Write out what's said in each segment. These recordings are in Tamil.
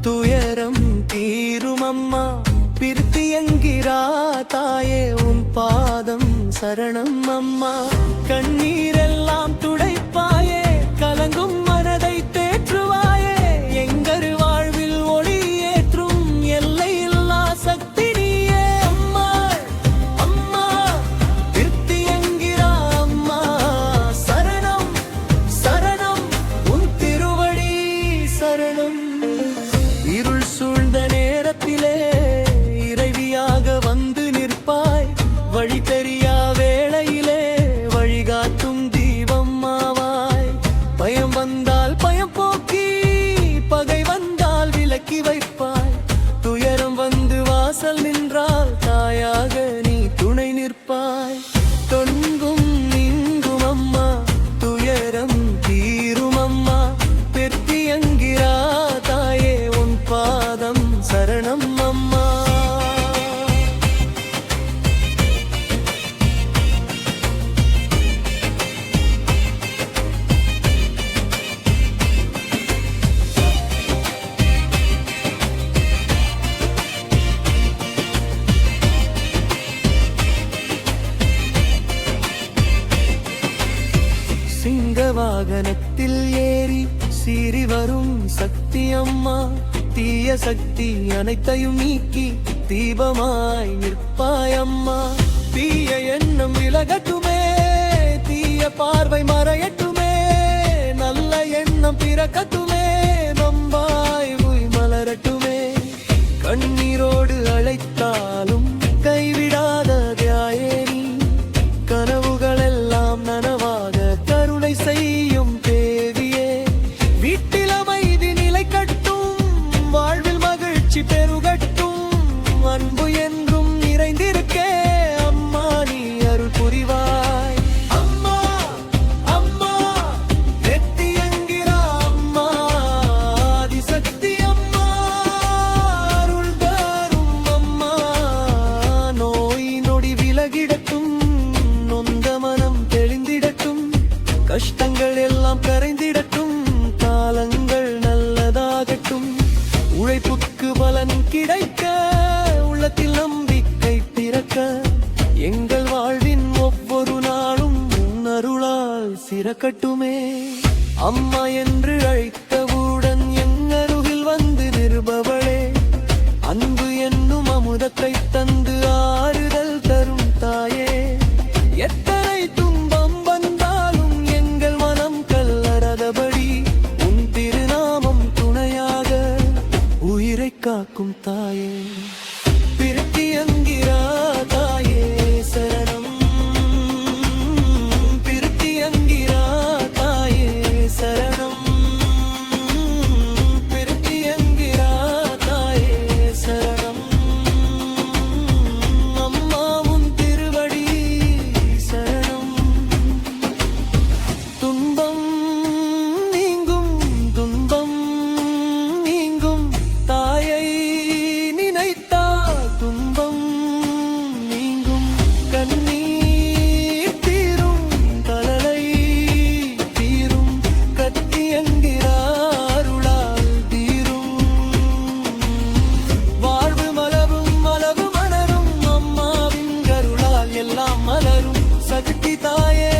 துயரம் தீரும் அம்மா பிரித்தியங்கிறா தாயே உன் பாதம் சரணம் அம்மா. கண்ணீரெல்லாம் துடைப்பாயே கலங்கும் மனதை தேற்றுவாயே எங்கரு வாழ்வில் ஒளி ஏற்றும் எல்லையில்லா சக்தி நீயே அம்மா. அம்மா பிரித்தியங்கிறா அம்மா சரணம் சரணம் உன் திருவடி சரணம். இருள் சூழ்ந்த நேரத்திலே இறைவியாக வந்து நிற்பாய் வழி தெரியா வேளையிலே வழிகாட்டும் தீபம் மாவாய். பயம் வந்தால் பயம் போக்கி பகை வந்தால் விலக்கி வைப்பாய். துயரம் வந்து வாசல் நின்றால் தாயாக நீ துணை நிற்பாய். தொங்கும் நீங்கும் அம்மா துயரம் தீரும் அம்மா பெத்தியங்கிறா தாயே உன் பாதம் சரணம் அம்மா. சிங்க வாகனத்தில் ஏறி சீறி வரும் சக்தி அம்மா. தீய சக்தி அனைத்தையும் நீக்கி தீபமாய் நிற்பாய் அம்மா. தீய எண்ணம் விலகட்டுமே தீய பார்வை மறையட்டுமே நல்ல எண்ணம் பிறக்கட்டுமே நம்பாய் உய் மலரட்டுமே. கண்ணீரோடு அழைத்தாலும் கைவிடாத தியாயே நீ. கனவுகளெல்லாம் நனவாக கருணை செய்யும் தேவியே. வீட்டில் அமைதி நிலை கட்டும் வாழ்வில் மகிழ்ச்சி பெருகட்டும் அன்பு என்றும் நிறைந்திருக்கே அம்மா நீ அருள் புரிவாய். அம்மா அம்மா பெத்தியங்கிறா அம்மா ஆதிசக்தி அம்மா அருள் தரும் அம்மா. நோய் நொடி விலகிடட்டும் நொந்த மனம் தெளிந்திடட்டும் கஷ்டங்கள் எல்லாம் கரைந்திடட்டும் காலங்கள் நல்லதாகட்டும். உழைப்புக்கு பலன் கிடைக்க உள்ளத்தில் நம்பிக்கை பிறக்க எங்கள் வாழ்வின் ஒவ்வொரு நாளும் உன் அருளால் சிறக்கட்டுமே. அம்மா என்று அழைத்தவுடன் என் அருகில் வந்து நிற்பவளே அன்பு என்னும் அமுதத்தை தந்து ஆறுதல் தரும் தாயே. எத்தனை துன்பம் வந்தாலும் எங்கள் மனம் கல்லறதபடி உன் திருநாமம் துணையாக உயிரை காக்கும் தாயே. பிரித்தியங்கிறா தாயே சரணம் பிரித்தியங்கிறா தாயே சரணம் பிரித்தியங்கிறா தாயே சரணம். அம்மா உன் திருவடி சரணம். துன்பம் நீங்கும் துன்பம் நீங்கும் தாயை நினைத்தால் துன்பம் நீங்கும். கண்ணீர் தீரும் கலலை தீரும் கத்தியங்கிறா அருளால் தீரும். வாழ்வு மலரும் மலவு மலரும் அம்மாவின் கருளால் எல்லாம் மலரும் சக்தி தாயே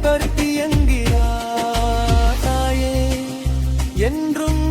கத்தியங்கிறா தாயே என்றும்